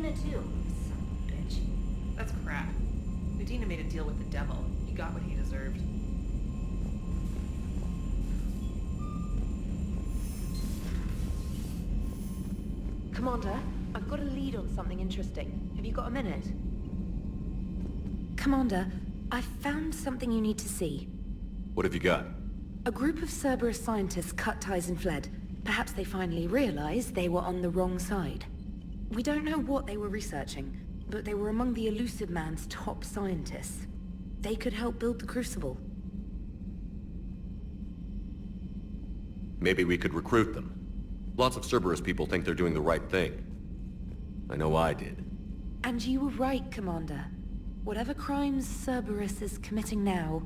Medina too. Son of a bitch. That's crap. Medina made a deal with the devil. He got what he deserved. Commander, I've got a lead on something interesting. Have you got a minute? Commander, I've found something you need to see. What have you got? A group of Cerberus scientists cut ties and fled. Perhaps they finally realized they were on the wrong side. We don't know what they were researching, but they were among the Elusive Man's top scientists. They could help build the Crucible. Maybe we could recruit them. Lots of Cerberus people think they're doing the right thing. I know I did. And you were right, Commander. Whatever crimes Cerberus is committing now...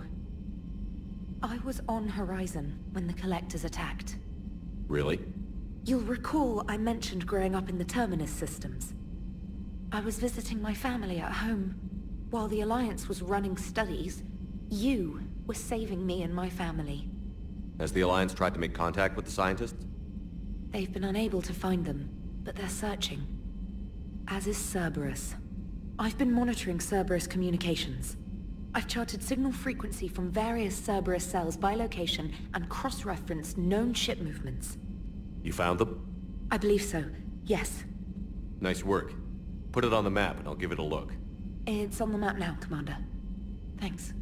I was on Horizon when the Collectors attacked. Really? You'll recall I mentioned growing up in the Terminus systems. I was visiting my family at home. While the Alliance was running studies, you were saving me and my family. Has the Alliance tried to make contact with the scientists? They've been unable to find them, but they're searching. As is Cerberus. I've been monitoring Cerberus communications. I've charted signal frequency from various Cerberus cells by location and cross-referenced known ship movements. You found them? I believe so, yes. Nice work. Put it on the map and I'll give it a look. It's on the map now, Commander. Thanks.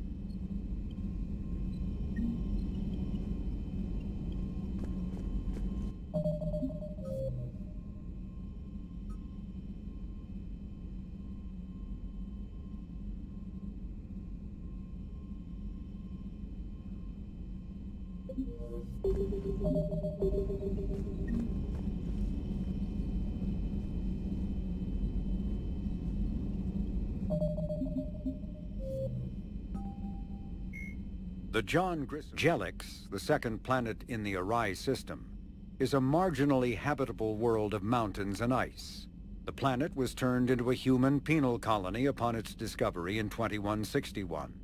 The John Grissom Jelix, the second planet in the Arai system, is a marginally habitable world of mountains and ice. The planet was turned into a human penal colony upon its discovery in 2161.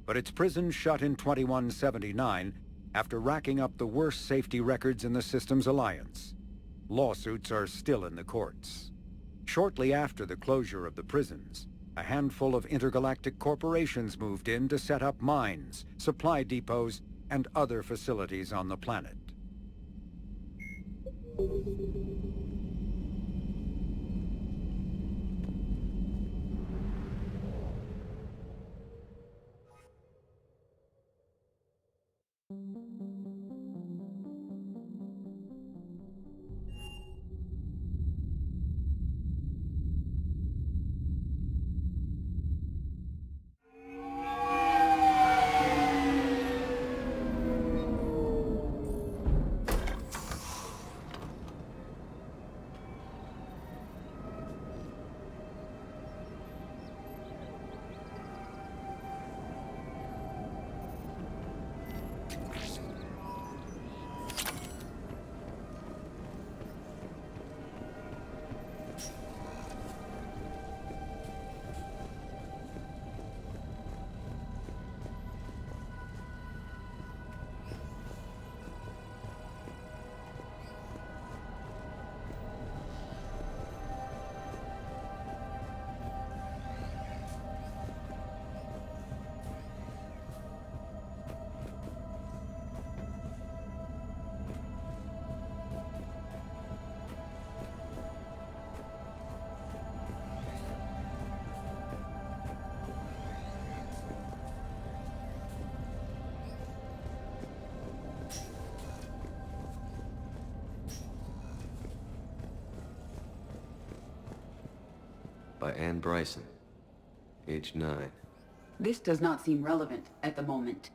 But its prison shut in 2179 after racking up the worst safety records in the system's alliance. Lawsuits are still in the courts. Shortly after the closure of the prisons, a handful of intergalactic corporations moved in to set up mines, supply depots, and other facilities on the planet. By Anne Bryson, age 9. This does not seem relevant at the moment.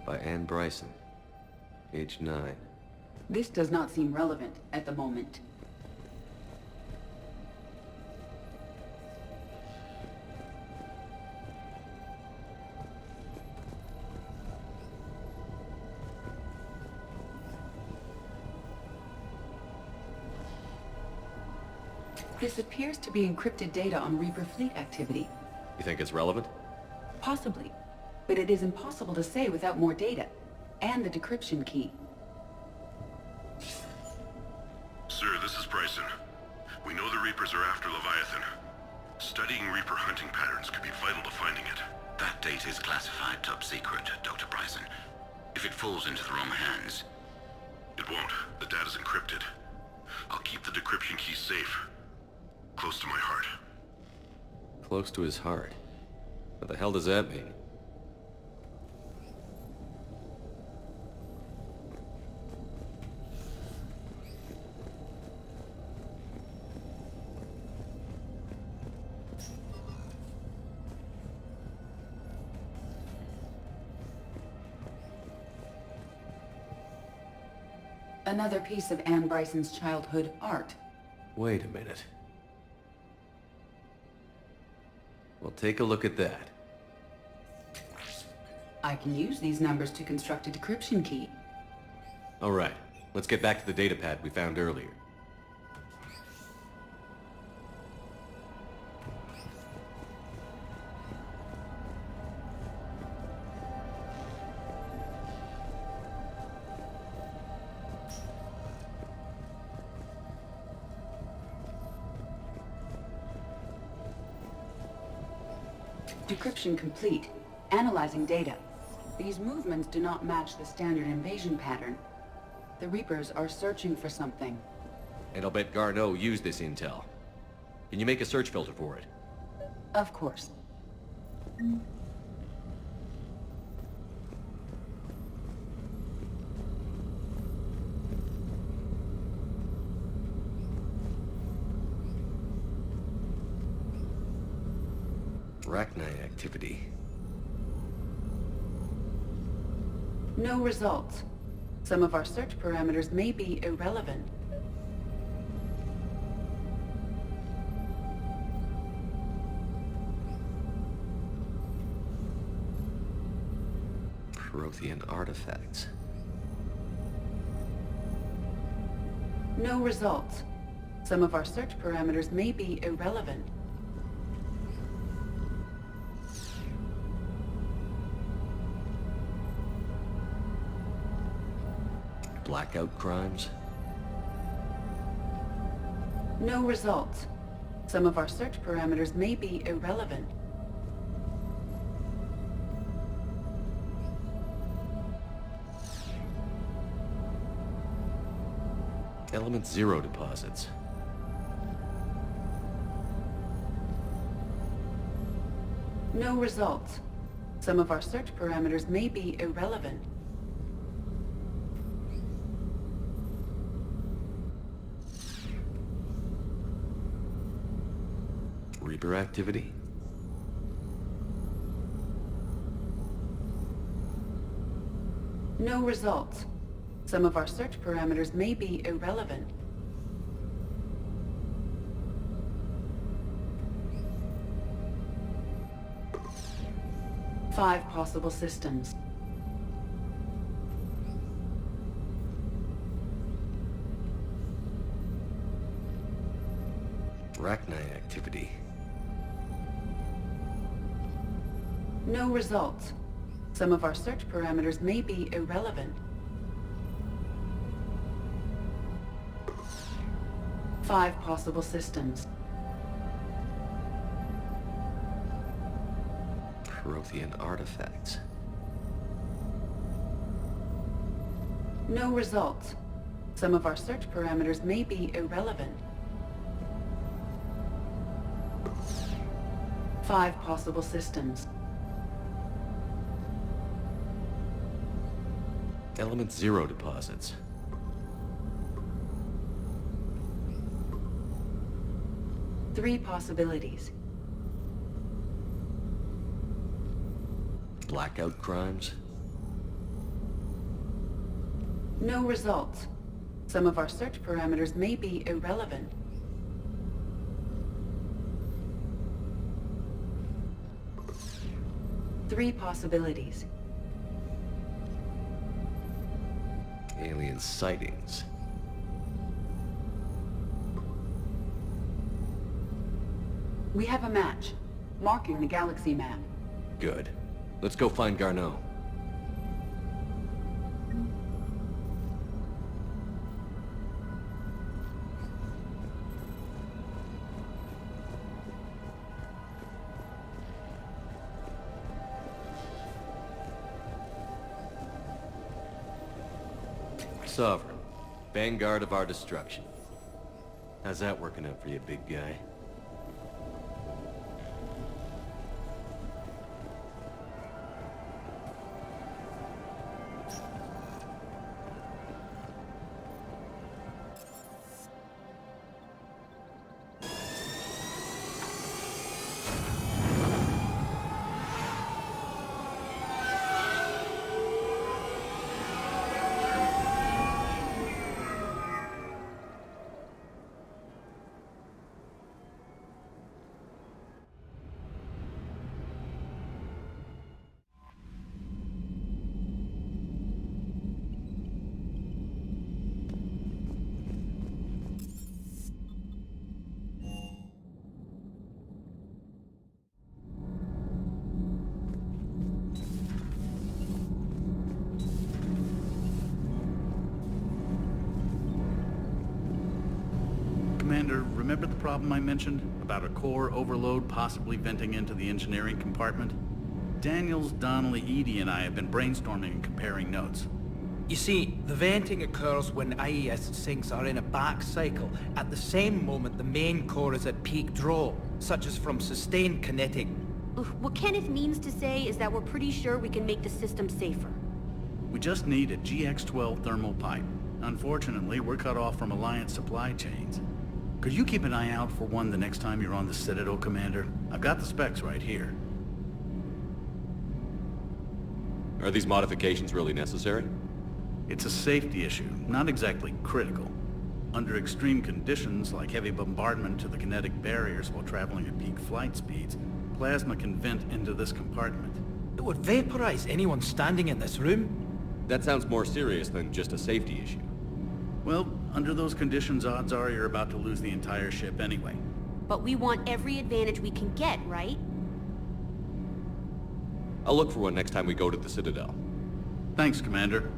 By Anne Bryson. Age 9. This does not seem relevant at the moment. This appears to be encrypted data on Reaper fleet activity. You think it's relevant? Possibly, but it is impossible to say without more data, and the decryption key. Sir, this is Bryson. We know the Reapers are after Leviathan. Studying Reaper hunting patterns could be vital to finding it. That data is classified top secret, Dr. Bryson. If it falls into the wrong hands... It won't. The data's encrypted. I'll keep the decryption key safe. Close to my heart. Close to his heart. What the hell does that mean? Another piece of Anne Bryson's childhood art. Wait a minute. Well, take a look at that. I can use these numbers to construct a decryption key. All right, let's get back to the data pad we found earlier. Decryption complete. Analyzing data. These movements do not match the standard invasion pattern. The Reapers are searching for something. And I'll bet Garneau used this intel. Can you make a search filter for it? Of course. Arachnite activity. No results. Some of our search parameters may be irrelevant. Prothean artifacts. No results. Some of our search parameters may be irrelevant. Blackout crimes? No results. Some of our search parameters may be irrelevant. Element Zero deposits. No results. Some of our search parameters may be irrelevant. Reaper activity? No results. Some of our search parameters may be irrelevant. Five possible systems. Arachnite activity. No results. Some of our search parameters may be irrelevant. Five possible systems. Prothean artifacts. No results. Some of our search parameters may be irrelevant. Five possible systems. Element Zero deposits. Three possibilities. Blackout crimes? No results. Some of our search parameters may be irrelevant. Three possibilities. Alien sightings. We have a match, marking the galaxy map. Good. Let's go find Garneau. Sovereign. Vanguard of our destruction. How's that working out for you, big guy? Commander, remember the problem I mentioned? About a core overload possibly venting into the engineering compartment? Daniels, Donnelly, Edie, and I have been brainstorming and comparing notes. You see, the venting occurs when IES sinks are in a back cycle, at the same moment the main core is at peak draw, such as from sustained kinetic. What Kenneth means to say is that we're pretty sure we can make the system safer. We just need a GX-12 thermal pipe. Unfortunately, we're cut off from Alliance supply chains. Could you keep an eye out for one the next time you're on the Citadel, Commander? I've got the specs right here. Are these modifications really necessary? It's a safety issue, not exactly critical. Under extreme conditions, like heavy bombardment to the kinetic barriers while traveling at peak flight speeds, plasma can vent into this compartment. It would vaporize anyone standing in this room. That sounds more serious than just a safety issue. Well, under those conditions, odds are you're about to lose the entire ship anyway. But we want every advantage we can get, right? I'll look for one next time we go to the Citadel. Thanks, Commander.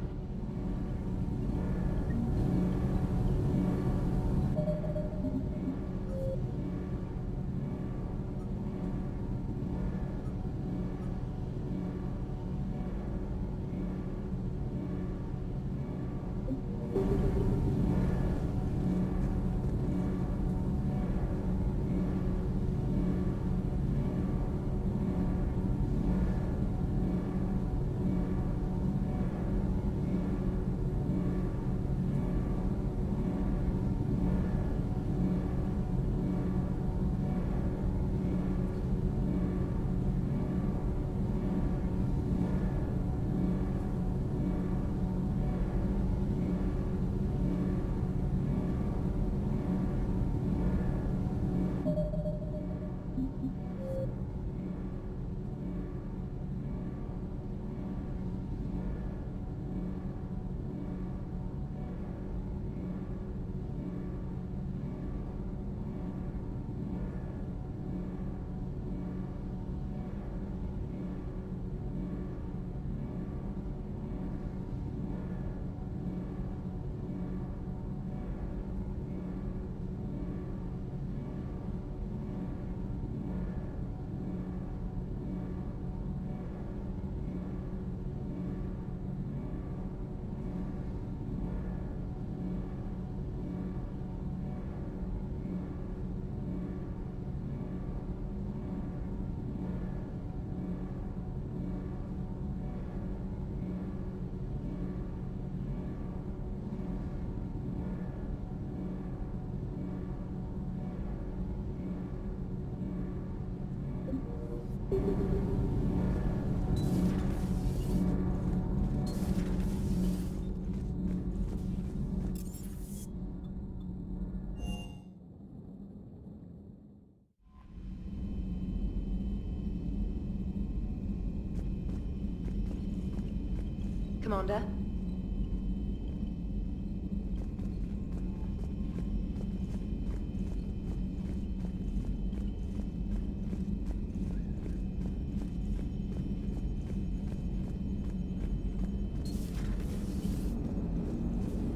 Commander.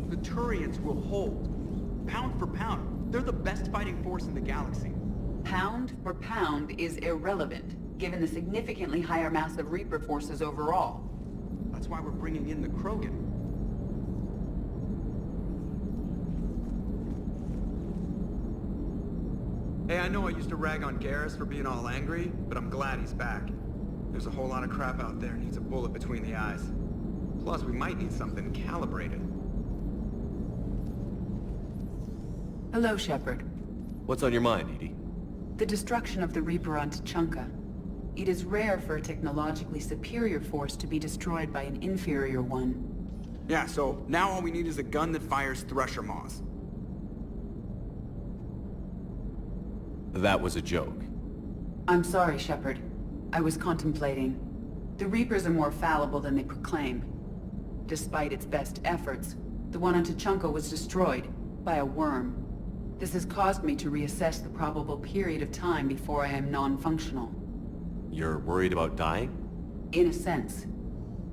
The Turians will hold. Pound for pound, they're the best fighting force in the galaxy. Pound for pound is irrelevant, given the significantly higher mass of Reaper forces overall. That's why we're bringing in the Krogan. Hey, I know I used to rag on Garrus for being all angry, but I'm glad he's back. There's a whole lot of crap out there needs a bullet between the eyes. Plus, we might need something calibrated. Hello, Shepard. What's on your mind, EDI? The destruction of the Reaper on Tuchanka. It is rare for a technologically superior force to be destroyed by an inferior one. Yeah, so now all we need is a gun that fires Thresher Maws. That was a joke. I'm sorry, Shepard. I was contemplating. The Reapers are more fallible than they proclaim. Despite its best efforts, the one on Tuchanka was destroyed by a worm. This has caused me to reassess the probable period of time before I am non-functional. You're worried about dying? In a sense.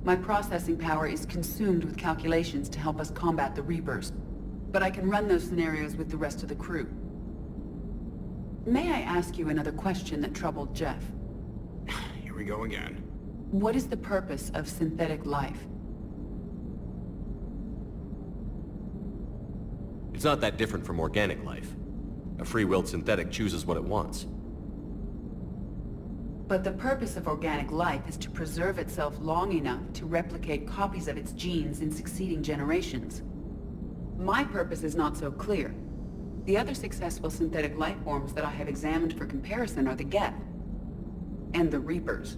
My processing power is consumed with calculations to help us combat the Reapers, but I can run those scenarios with the rest of the crew. May I ask you another question that troubled Jeff? Here we go again. What is the purpose of synthetic life? It's not that different from organic life. A free-willed synthetic chooses what it wants. But the purpose of organic life is to preserve itself long enough to replicate copies of its genes in succeeding generations. My purpose is not so clear. The other successful synthetic life forms that I have examined for comparison are the Geth and the Reapers.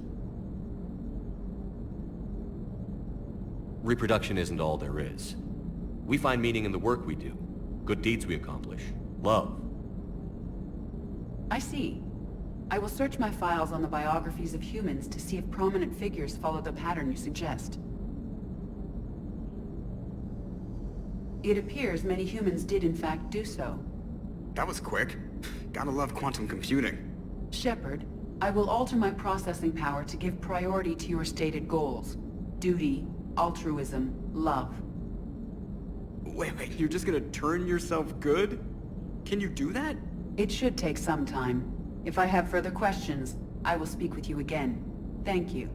Reproduction isn't all there is. We find meaning in the work we do, good deeds we accomplish, love. I see. I will search my files on the biographies of humans to see if prominent figures follow the pattern you suggest. It appears many humans did in fact do so. That was quick. Gotta love quantum computing. Shepard, I will alter my processing power to give priority to your stated goals. Duty, altruism, love. Wait, you're just gonna turn yourself good? Can you do that? It should take some time. If I have further questions, I will speak with you again. Thank you.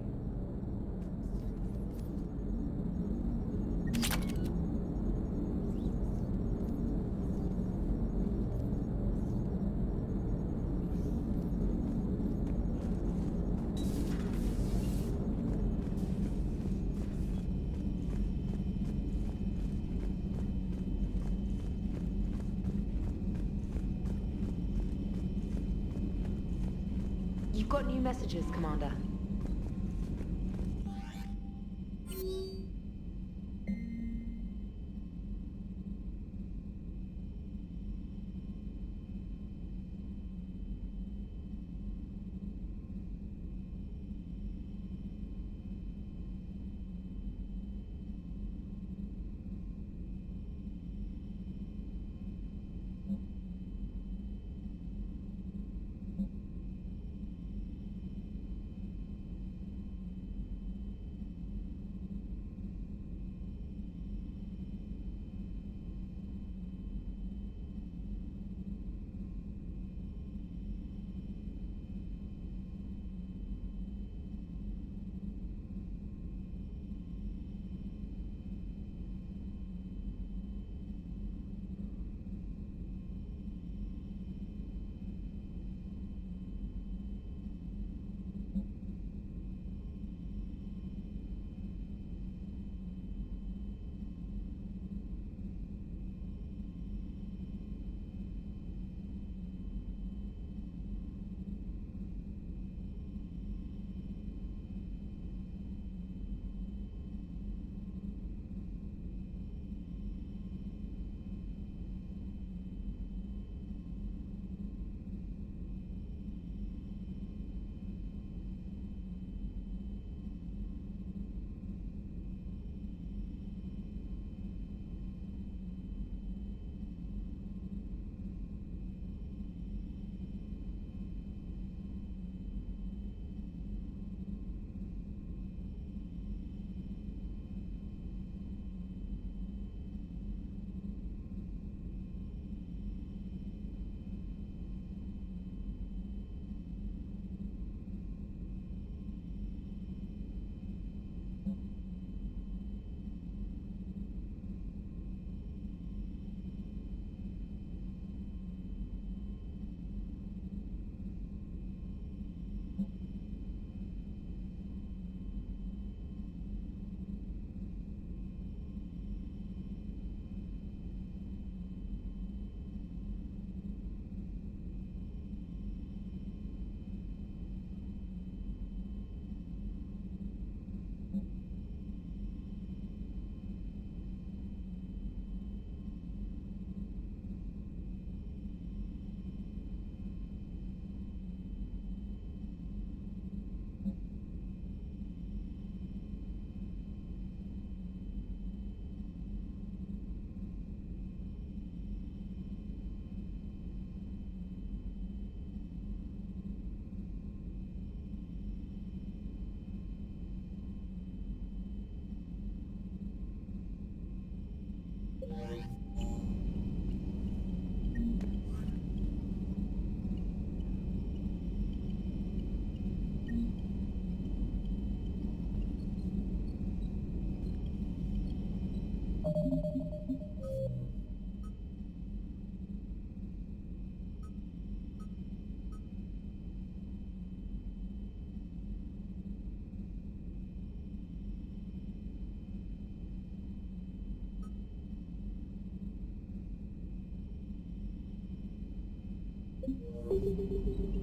You've got new messages, Commander.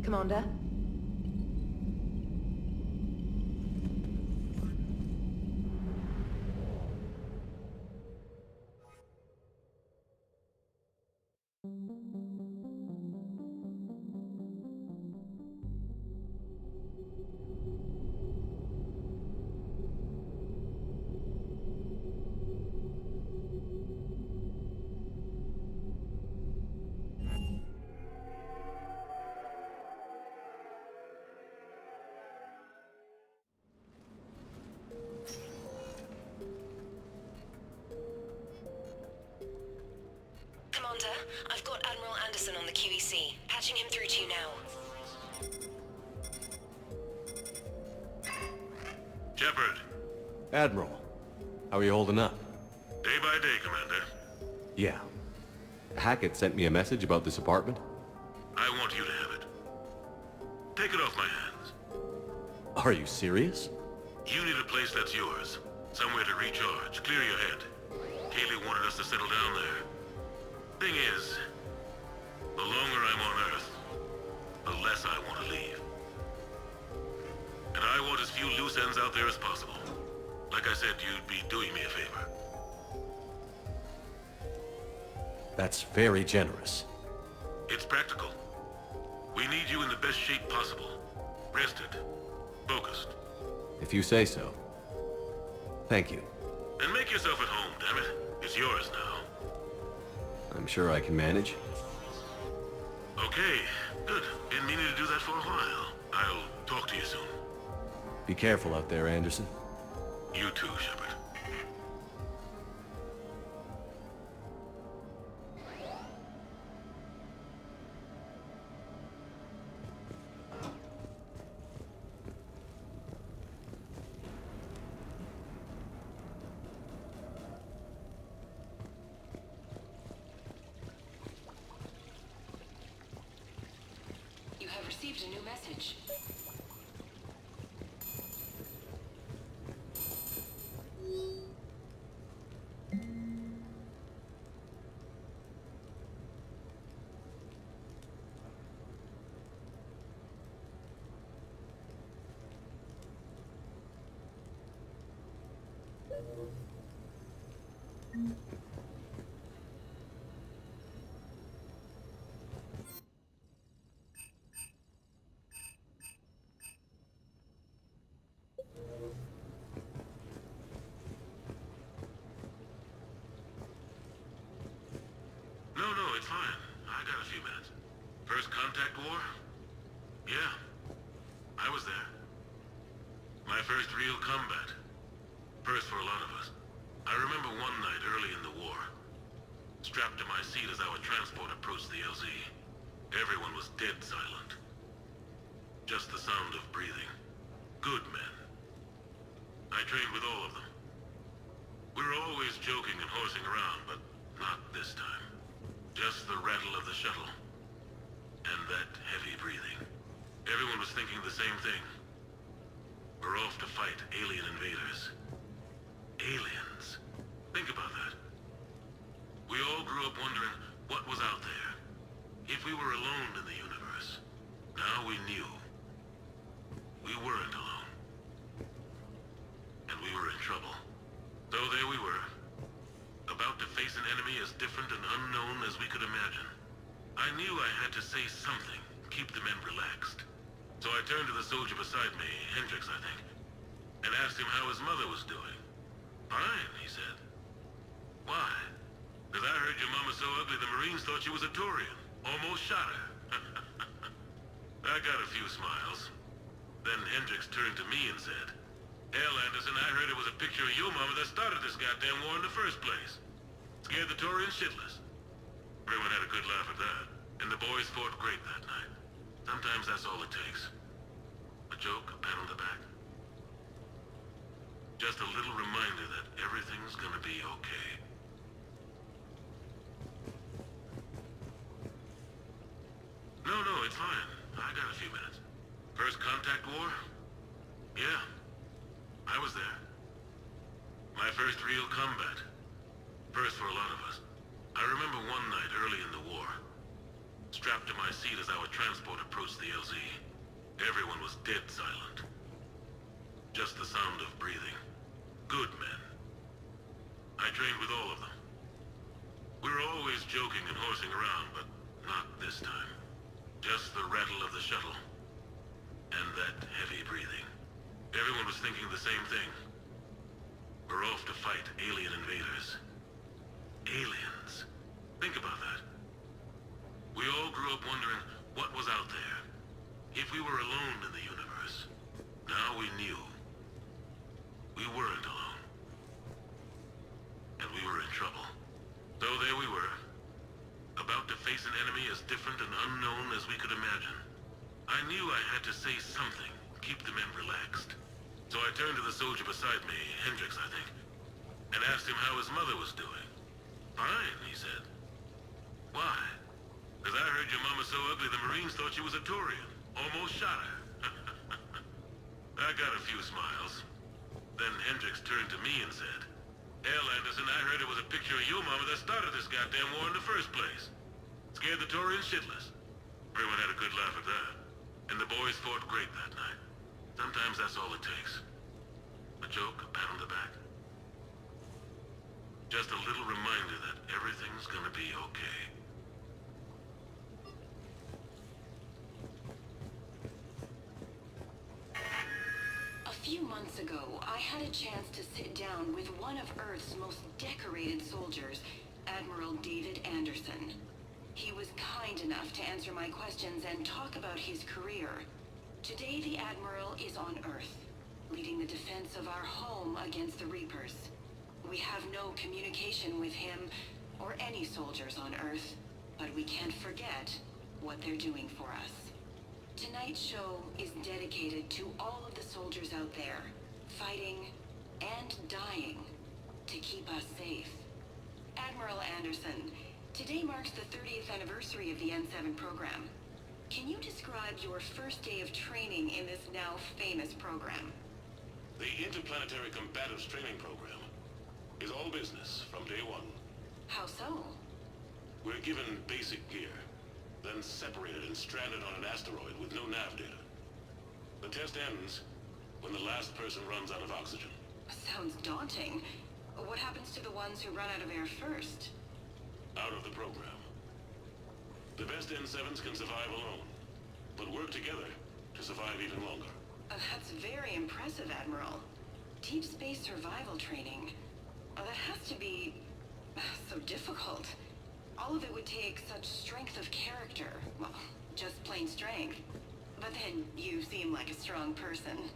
Commander? Commander, I've got Admiral Anderson on the QEC. Patching him through to you now. Shepard. Admiral, how are you holding up? Day by day, Commander. Yeah. Hackett sent me a message about this apartment. I want you to have it. Take it off my hands. Are you serious? You need a place that's yours. Somewhere to recharge, clear your head. Kaylee wanted us to settle down there. Thing is, the longer I'm on Earth, the less I want to leave. And I want as few loose ends out there as possible. Like I said, you'd be doing me a favor. That's very generous. It's practical. We need you in the best shape possible. Rested. Focused. If you say so. Thank you. And make yourself at home, damn it. It's yours now. I'm sure I can manage. Okay, good. Been meaning to do that for a while. I'll talk to you soon. Be careful out there, Anderson. You too, Shepard. You have received a new message. No, it's fine. I got a few minutes. First contact war? Yeah. I was there. My first real combat. First for a lot of us. I remember one night early in the war. Strapped to my seat as our transport approached the LZ. Everyone was dead silent. Just the sound of breathing. Good men. I trained with all of them. We were always joking and horsing around, but not this time. Just the rattle of the shuttle. And that heavy breathing. Everyone was thinking the same thing. We're off to fight alien invaders. Aliens. Think about that. We all grew up wondering what was out there. If we were alone in the universe. Now we knew. We weren't alone. And we were in trouble. So there we were. About to face an enemy as different and unknown as we could imagine. I knew I had to say something, keep the men relaxed. So I turned to the soldier beside me, Hendricks, I think, and asked him how his mother was doing. Fine, he said. Why? Because I heard your mama so ugly the Marines thought she was a Turian. Almost shot her. I got a few smiles. Then Hendricks turned to me and said, "Hell, Anderson, I heard it was a picture of your mama that started this goddamn war in the first place. Scared the Turians shitless." Everyone had a good laugh at that. And the boys fought great that night. Sometimes that's all it takes. A joke, a pat on the back. Just a little reminder that everything's gonna be okay. I was there. My first real combat. First for a lot of us. I remember one night early in the war. Strapped to my seat as our transport approached the LZ. Everyone was dead silent. Just the sound of breathing. Good men. I trained with all of them. We were always joking and horsing around, but not this time. Just the rattle of the shuttle. And that heavy breathing. Everyone was thinking the same thing. We're off to fight alien invaders. Aliens. Think about that. We all grew up wondering what was out there. If we were alone in the universe. Now we knew. We weren't alone. And we were in trouble. So there we were. About to face an enemy as different and unknown as we could imagine. I knew I had to say something, keep the men relaxed. So I turned to the soldier beside me, Hendricks, I think, and asked him how his mother was doing. Fine, he said. Why? Because I heard your mama so ugly the Marines thought she was a Turian. Almost shot her. I got a few smiles. Then Hendricks turned to me and said, "Hell, Anderson, I heard it was a picture of your mama that started this goddamn war in the first place. Scared the Turians shitless." Everyone had a good laugh at that. And the boys fought great that night. Sometimes that's all it takes. A joke, a pat on the back. Just a little reminder that everything's gonna be okay. A few months ago, I had a chance to sit down with one of Earth's most decorated soldiers, Admiral David Anderson. He was kind enough to answer my questions and talk about his career. Today, the Admiral is on Earth, leading the defense of our home against the Reapers. We have no communication with him or any soldiers on Earth, but we can't forget what they're doing for us. Tonight's show is dedicated to all of the soldiers out there, fighting and dying to keep us safe. Admiral Anderson, today marks the 30th anniversary of the N7 program. Can you describe your first day of training in this now famous program? The Interplanetary Combatives Training Program is all business from day one. How so? We're given basic gear, then separated and stranded on an asteroid with no nav data. The test ends when the last person runs out of oxygen. Sounds daunting. What happens to the ones who run out of air first? Out of the program. The best N7s can survive alone, but work together to survive even longer. That's very impressive, Admiral. Deep space survival training. That has to be so difficult. All of it would take such strength of character. Well, just plain strength. But then you seem like a strong person.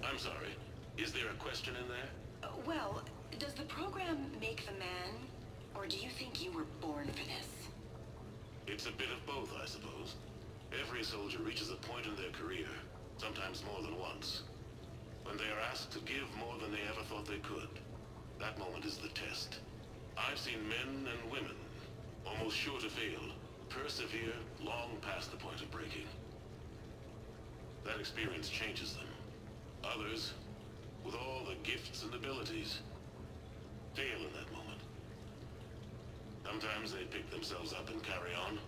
I'm sorry. Is there a question in there? Well, does the program make the man? Or do you think you were born for this? It's a bit of both, I suppose. Every soldier reaches a point in their career, sometimes more than once, when they are asked to give more than they ever thought they could. That moment is the test. I've seen men and women, almost sure to fail, persevere long past the point of breaking. That experience changes them. Others, with all the gifts and abilities, fail in that moment. Sometimes they pick themselves up and carry on.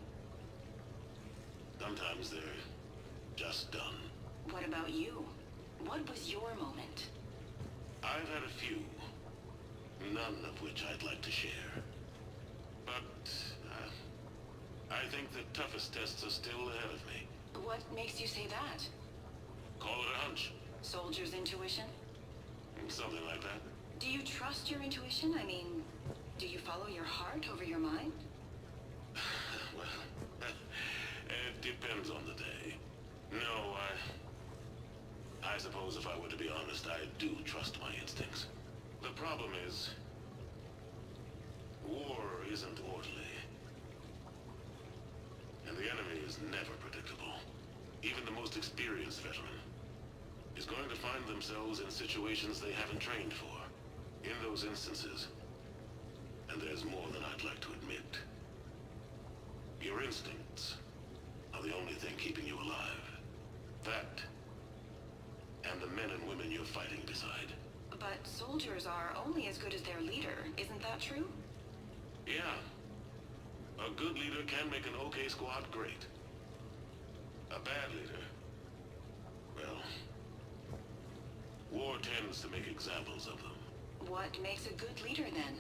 Sometimes they're just done. What about you? What was your moment? I've had a few, none of which I'd like to share. But, I think the toughest tests are still ahead of me. What makes you say that? Call it a hunch. Soldier's intuition? Something like that. Do you trust your intuition? I mean, do you follow your heart over your mind? Well, it depends on the day. No, I suppose if I were to be honest, I do trust my instincts. The problem is, war isn't orderly. And the enemy is never predictable. Even the most experienced veteran is going to find themselves in situations they haven't trained for. In those instances, and there's more than I'd like to admit, your instincts are the only thing keeping you alive. That, and the men and women you're the fighting beside. But soldiers are only as good as their leader, isn't that true? Yeah. A good leader can make an okay squad great. A bad leader, well, war tends to make examples of them. What makes a good leader, then?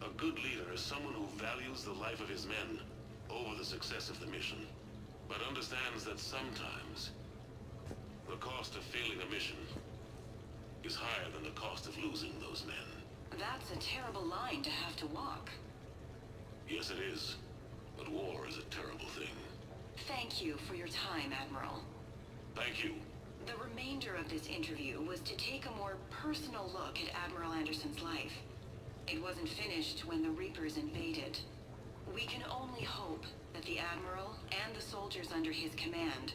A good leader is someone who values the life of his men over the success of the mission, but understands that sometimes the cost of failing a mission is higher than the cost of losing those men. That's a terrible line to have to walk. Yes, it is. But war is a terrible thing. Thank you for your time, Admiral. Thank you. The remainder of this interview was to take a more personal look at Admiral Anderson's life. It wasn't finished when the Reapers invaded. We can only hope that the Admiral and the soldiers under his command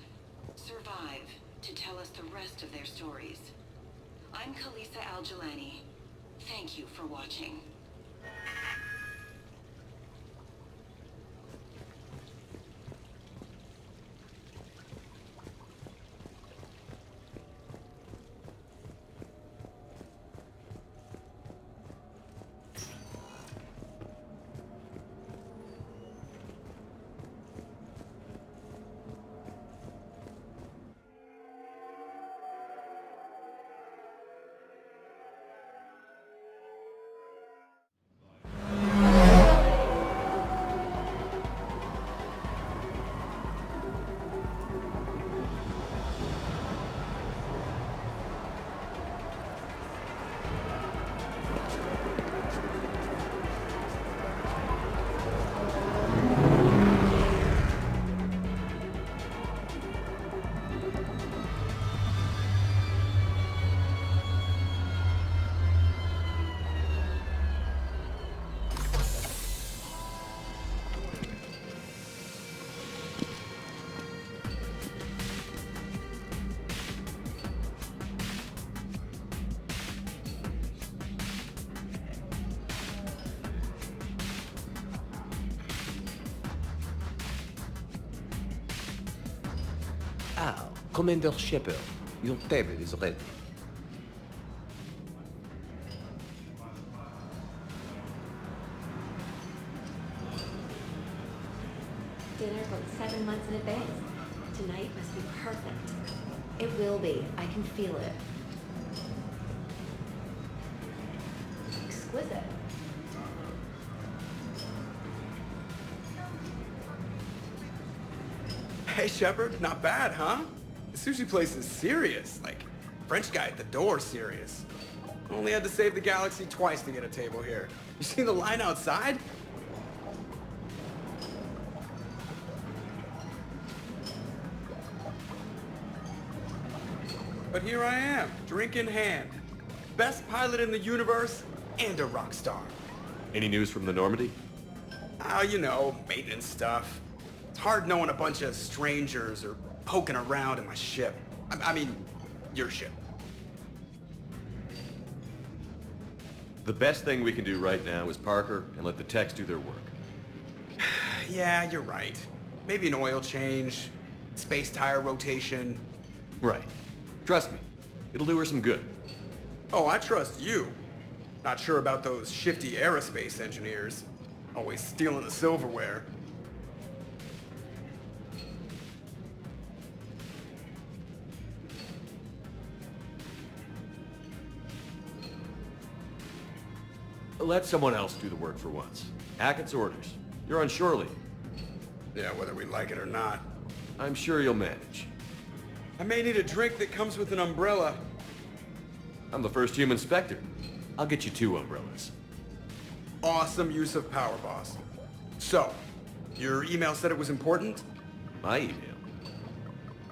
survive to tell us the rest of their stories. I'm Khalisah Al-Jilani. Thank you for watching. Ah, Commander Shepard, your table is ready. Dinner booked 7 months in advance. Tonight must be perfect. It will be. I can feel it. Exquisite. Hey, Shepard, not bad, huh? The sushi place is serious. Like, French guy at the door serious. Only had to save the galaxy twice to get a table here. You see the line outside? But here I am, drink in hand. Best pilot in the universe and a rock star. Any news from the Normandy? You know, maintenance stuff. It's hard knowing a bunch of strangers or poking around in my ship. I mean, your ship. The best thing we can do right now is Parker and let the techs do their work. Yeah, you're right. Maybe an oil change, space tire rotation. Right. Trust me, it'll do her some good. Oh, I trust you. Not sure about those shifty aerospace engineers. Always stealing the silverware. Let someone else do the work for once. Hackett's orders. You're on shore leave. Yeah, whether we like it or not. I'm sure you'll manage. I may need a drink that comes with an umbrella. I'm the first human Spectre. I'll get you 2 umbrellas. Awesome use of power, boss. So, your email said it was important? My email?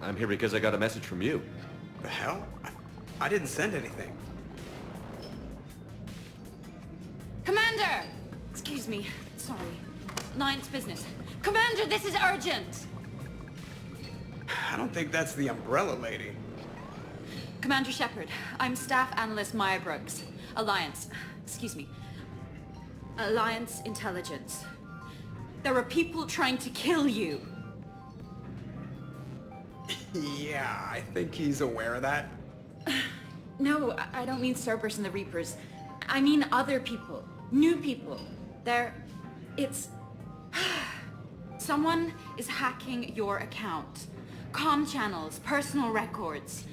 I'm here because I got a message from you. The hell? I didn't send anything. Commander! Excuse me. Sorry. Alliance business. Commander, this is urgent! I don't think that's the umbrella lady. Commander Shepard, I'm Staff Analyst Maya Brooks. Alliance. Excuse me. Alliance Intelligence. There are people trying to kill you. Yeah, I think he's aware of that. No, I don't mean Cerberus and the Reapers. I mean other people. New people. It's... Someone is hacking your account. Comm channels, personal records.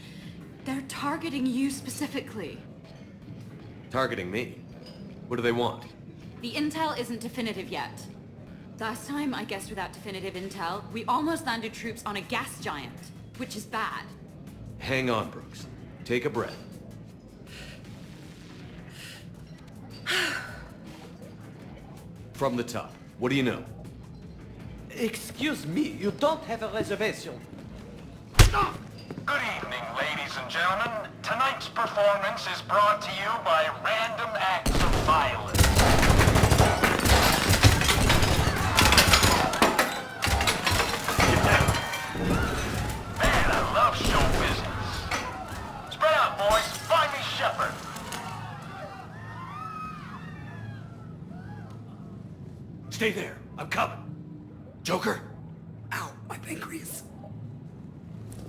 They're targeting you specifically. Targeting me? What do they want? The intel isn't definitive yet. Last time, I guessed without definitive intel, we almost landed troops on a gas giant, which is bad. Hang on, Brooks. Take a breath. From the top, what do you know? Excuse me, you don't have a reservation. Good evening, ladies and gentlemen. Tonight's performance is brought to you by Random Acts of Violence. Man, I love show business. Spread out, boys. Find me Shepard. Stay there. I'm coming. Joker? Ow, my pancreas.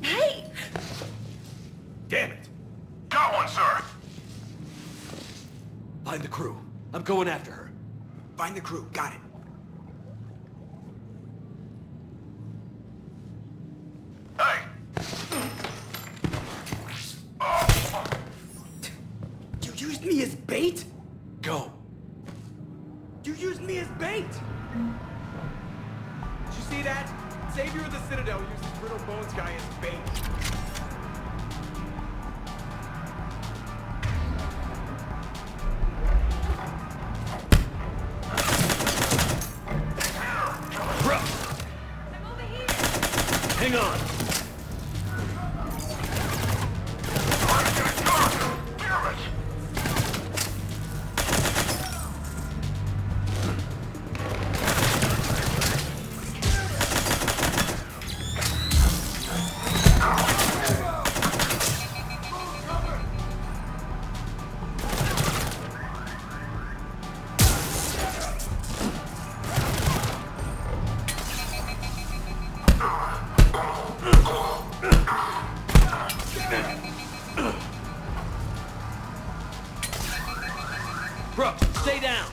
Hey! Damn it. Going, sir. Find the crew. I'm going after her. Find the crew. Got it. Hey! You used me as bait? Go. You used me as bait! Did you see that? Savior of the Citadel used the Brittle Bones guy as bait. Hang on. Brooks, stay down!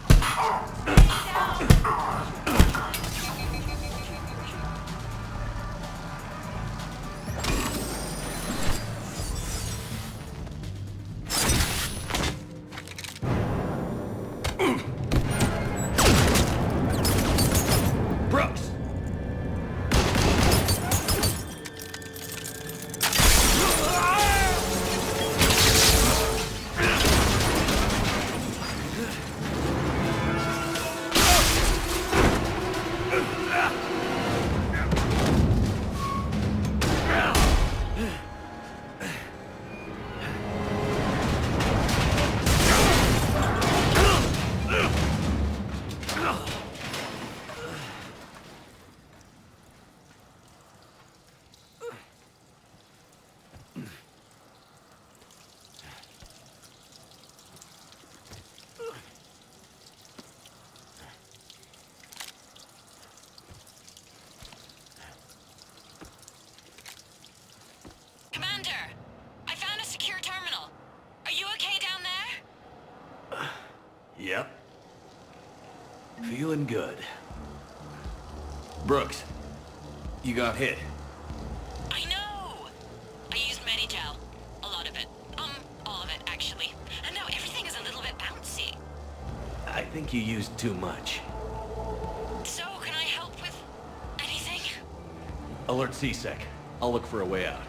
Brooks! Commander, I found a secure terminal. Are you okay down there? Yep. Feeling good. Brooks, you got hit. I know! I used Medi-gel. A lot of it. All of it, actually. And now everything is a little bit bouncy. I think you used too much. So, can I help with anything? Alert CSEC. I'll look for a way out.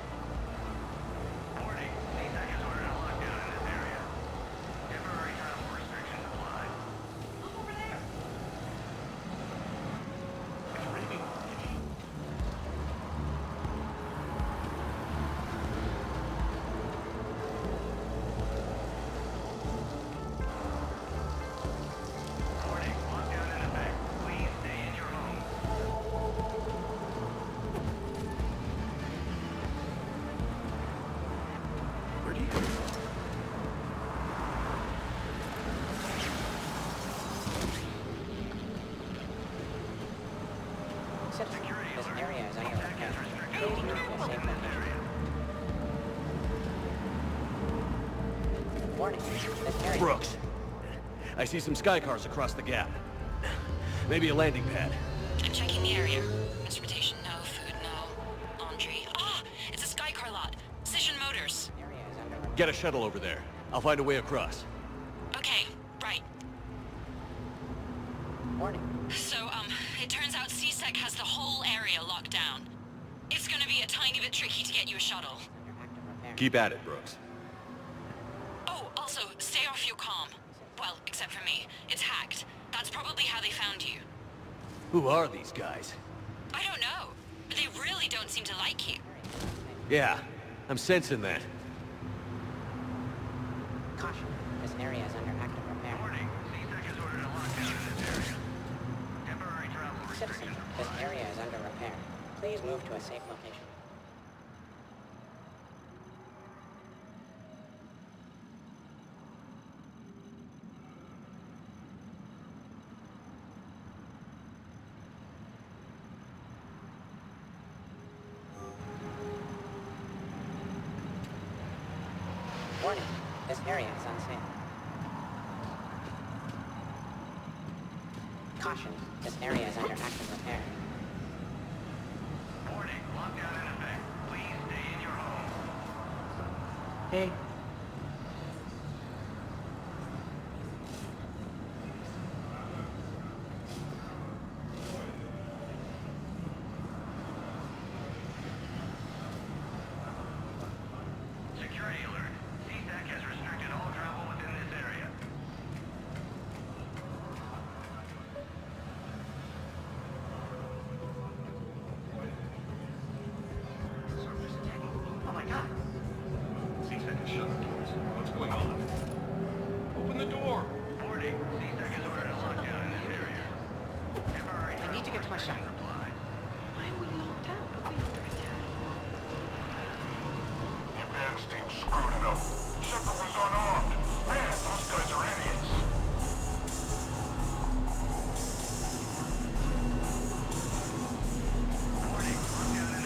Brooks. I see some sky cars across the gap. Maybe a landing pad. I'm checking the area. Transportation, no. Food, no. Laundry. Ah! It's a sky car lot. Cision Motors. Get a shuttle over there. I'll find a way across. Okay, right. So, it turns out CSEC has the whole area locked down. It's gonna be a tiny bit tricky to get you a shuttle. Keep at it, Brooks. Oh, also, stay off your comm. Well, except for me. It's hacked. That's probably how they found you. Who are these guys? I don't know, but they really don't seem to like you. Yeah, I'm sensing that. Caution, this area is under active repair. Warning, CSEC has ordered a lockdown in this area. Temporary travel restrictions. Citizen, this area is under repair. Please move to a safe location. Warning, this area is unsafe. Caution, this area is under active repair. Warning, lockdown in effect. Please stay in your home. Hey. Security alert. CSEC has restricted all travel within this area. Oh my god. CSEC is shut. What's going on? Open the door. Warning, CSEC has ordered a lockdown in this area. Temporary I need to get to my shuttle. Why are we locked out? Are we under attack? The advance team screwed it up. Shepard was unarmed. Man, those guys are idiots.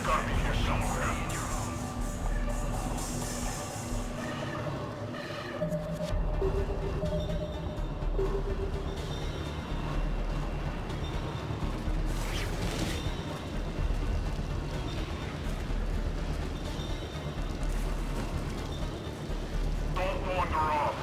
Gotta be here somewhere. Don't wander off.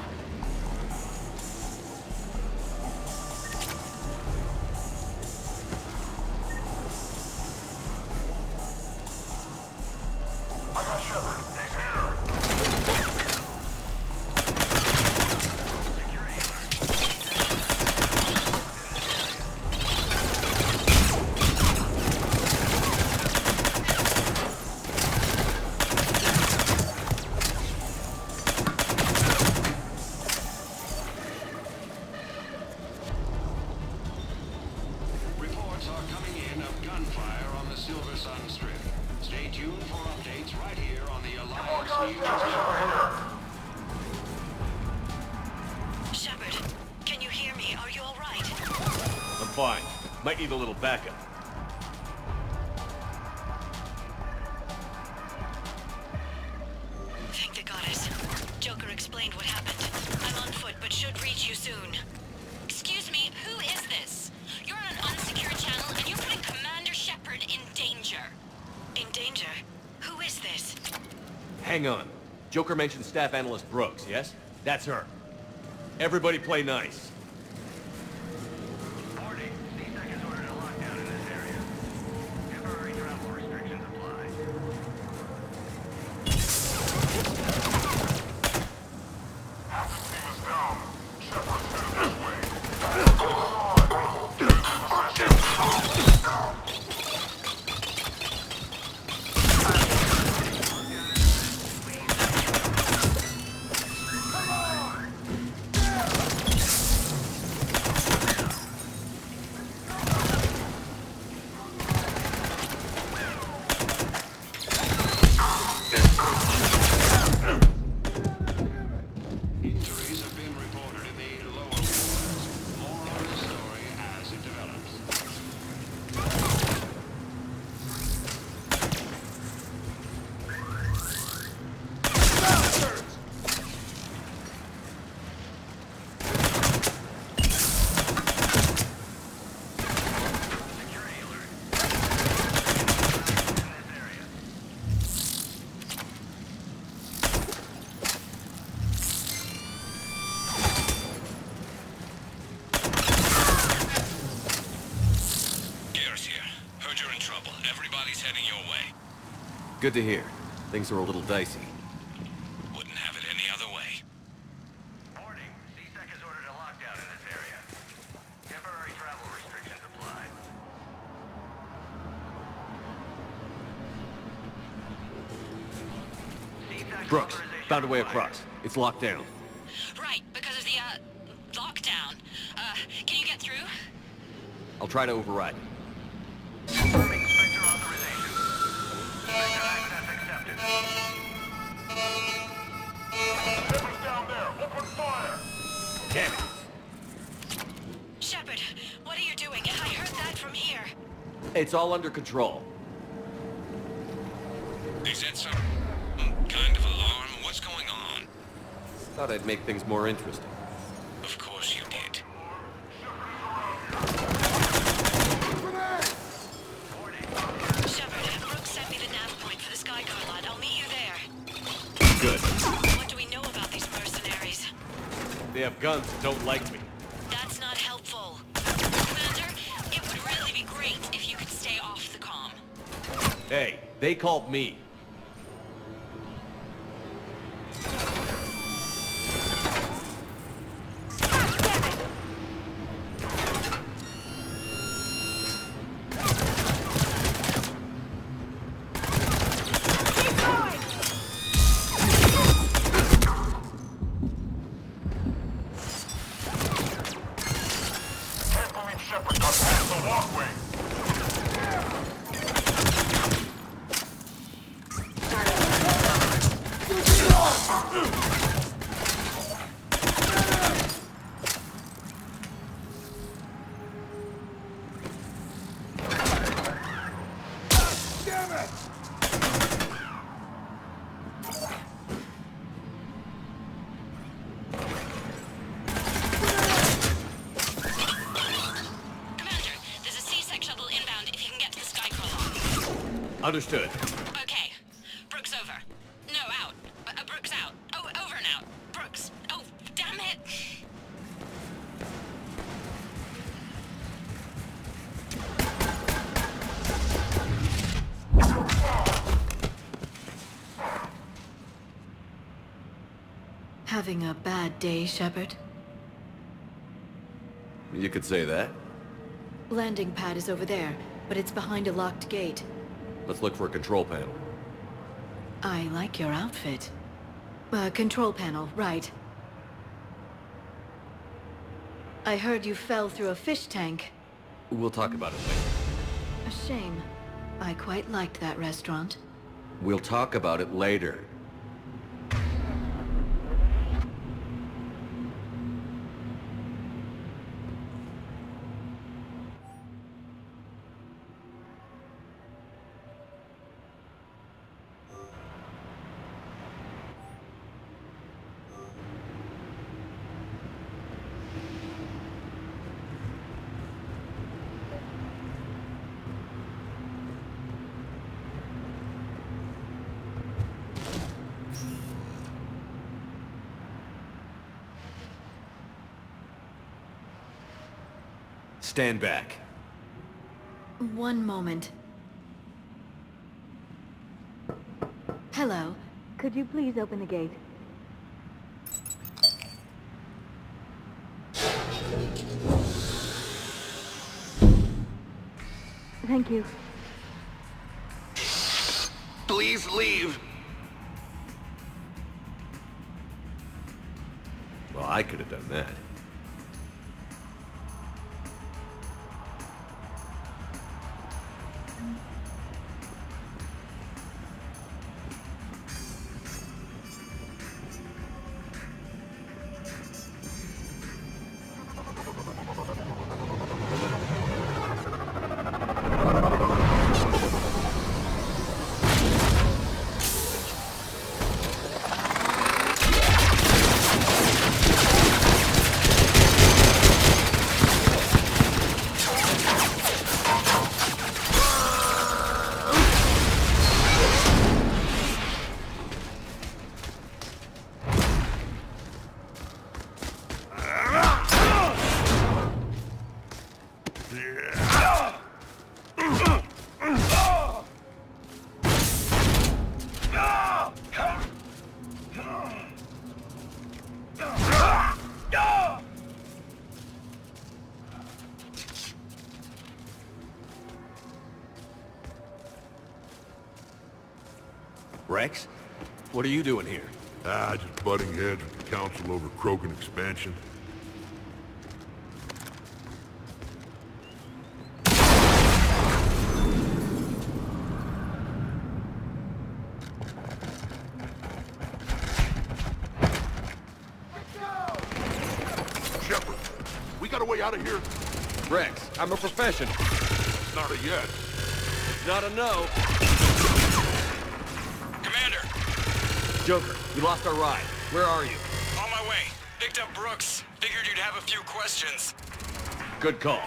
I got Shepard. He's here. Reports are coming in of gunfire on the Silver Sun Strip. Stay tuned for updates right here on the Alliance News Channel. Shepard, can you hear me? Are you all right? I'm fine. Might need a little backup. Thank the goddess. Joker explained what happened. I'm on foot, but should reach you soon. Excuse me, who is this? You're on an unsecured channel, and you're putting Commander Shepard in danger. In danger? Who is this? Hang on. Joker mentioned Staff Analyst Brooks, yes? That's her. Everybody play nice. Warning, CSEC has ordered a lockdown in this area. Temporary travel restrictions apply. Half the team is down. Shepard's headed this way. Good to hear. Things are a little dicey. Wouldn't have it any other way. Warning, C-Sec has ordered a lockdown in this area. Temporary travel restrictions apply. Brooks, found a way across. It's locked down. Right, because of the, lockdown. Can you get through? I'll try to override. Confirming Spectre authorization. Spectre access accepted. Shepard's down there. Open fire! Damn it! Shepard, what are you doing? I heard that from here. It's all under control. Is that some kind of alarm? What's going on? Thought I'd make things more interesting. Of course you did. Shepard, Brooks sent me the nav point for the Skycar lot. I'll meet you there. Good. What do we know about these mercenaries? They have guns and don't like me. That's not helpful. Commander, it would really be great if you could stay off the comm. Hey, they called me. Can't believe Shepard got past the walkway. Damn it! Commander, there's a C-Sec shuttle inbound if you can get to the Skycar lot. Understood. Okay. Brooks over. No, out. Brooks out. Oh, over and out. Brooks. Oh, damn it! Having a bad day, Shepard? You could say that. Landing pad is over there, but it's behind a locked gate. Let's look for a control panel. I like your outfit. Control panel, right. I heard you fell through a fish tank. We'll talk about it later. A shame. I quite liked that restaurant. We'll talk about it later. Stand back. One moment. Hello. Could you please open the gate? Thank you. Please leave. Well, I could have done that. Rex? What are you doing here? Just butting heads with the Council over Krogan expansion. Shepard, we got a way out of here? Rex, I'm a professional. It's not a yes. It's not a no. Commander! Joker, we lost our ride. Where are you? On my way. Picked up Brooks. Figured you'd have a few questions. Good call.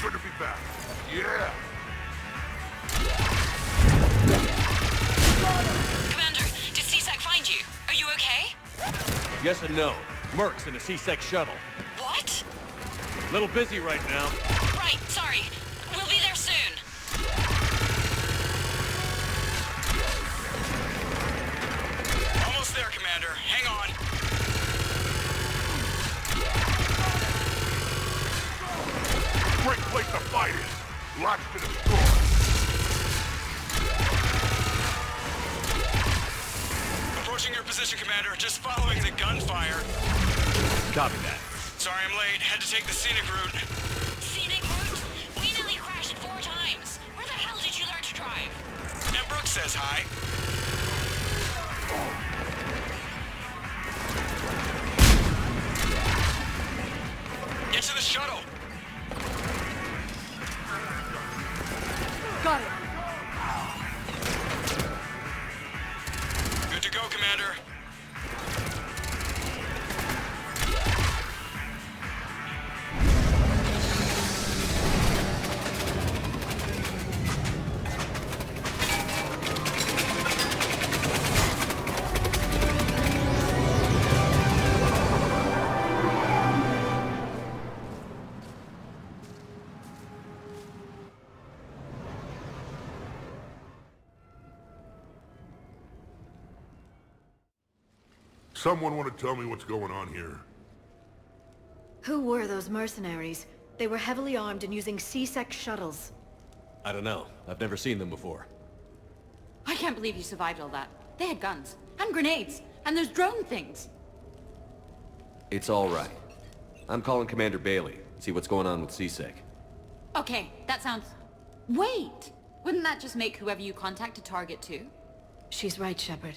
Good to be back. Yeah! Commander, did C-Sec find you? Are you okay? Yes and no. Merc's in a C-Sec shuttle. What? Little busy right now. Right, sorry. We'll be there soon. Almost there, Commander. Hang on. Great place to fight in. Lots to destroy. Approaching your position, Commander. Just following the gunfire. Copy that. Sorry I'm late. Had to take the scenic route. Scenic route? We nearly crashed 4 times. Where the hell did you learn to drive? And Brooks says hi. Get to the shuttle. Got it. Good to go, Commander. Someone want to tell me what's going on here? Who were those mercenaries? They were heavily armed and using C-Sec shuttles. I don't know. I've never seen them before. I can't believe you survived all that. They had guns, and grenades, and those drone things. It's all right. I'm calling Commander Bailey. See what's going on with C-Sec. Okay, that sounds... Wait! Wouldn't that just make whoever you contact a target too? She's right, Shepard.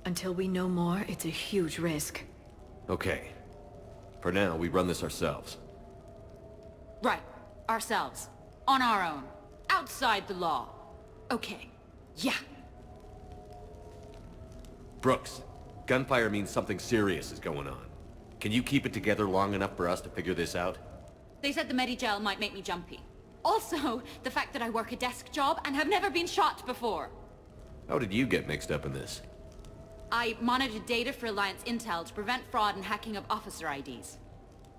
Until we know more, it's a huge risk. Okay. For now, we run this ourselves. Right. Ourselves. On our own. Outside the law. Okay. Yeah. Brooks, gunfire means something serious is going on. Can you keep it together long enough for us to figure this out? They said the Medigel might make me jumpy. Also, the fact that I work a desk job and have never been shot before. How did you get mixed up in this? I monitored data for Alliance intel to prevent fraud and hacking of officer IDs.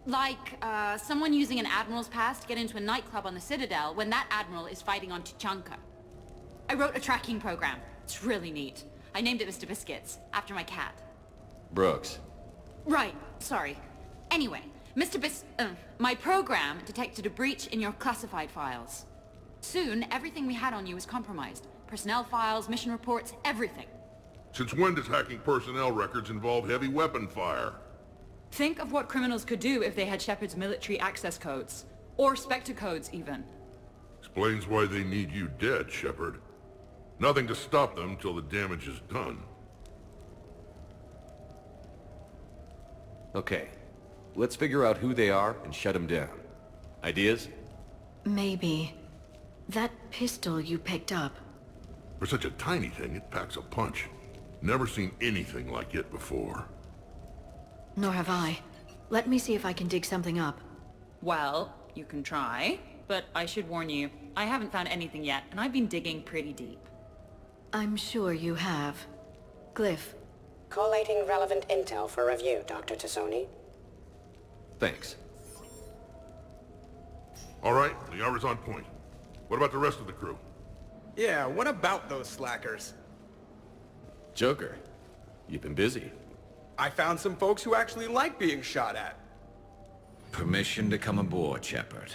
Like, someone using an Admiral's pass to get into a nightclub on the Citadel when that Admiral is fighting on Tuchanka. I wrote a tracking program. It's really neat. I named it Mr. Biscuits, after my cat. Brooks. Right, sorry. Anyway, my program detected a breach in your classified files. Soon, everything we had on you was compromised. Personnel files, mission reports, everything. Since when does hacking personnel records involve heavy weapon fire? Think of what criminals could do if they had Shepard's military access codes. Or Spectre codes, even. Explains why they need you dead, Shepard. Nothing to stop them till the damage is done. Okay. Let's figure out who they are and shut them down. Ideas? Maybe. That pistol you picked up. For such a tiny thing, it packs a punch. Never seen anything like it before. Nor have I. Let me see if I can dig something up. Well, you can try. But I should warn you, I haven't found anything yet, and I've been digging pretty deep. I'm sure you have. Glyph. Collating relevant intel for review, Dr. Tassoni. Thanks. All right, the hour's on point. What about the rest of the crew? Yeah, what about those slackers? Joker, you've been busy. I found some folks who actually like being shot at. Permission to come aboard, Shepard.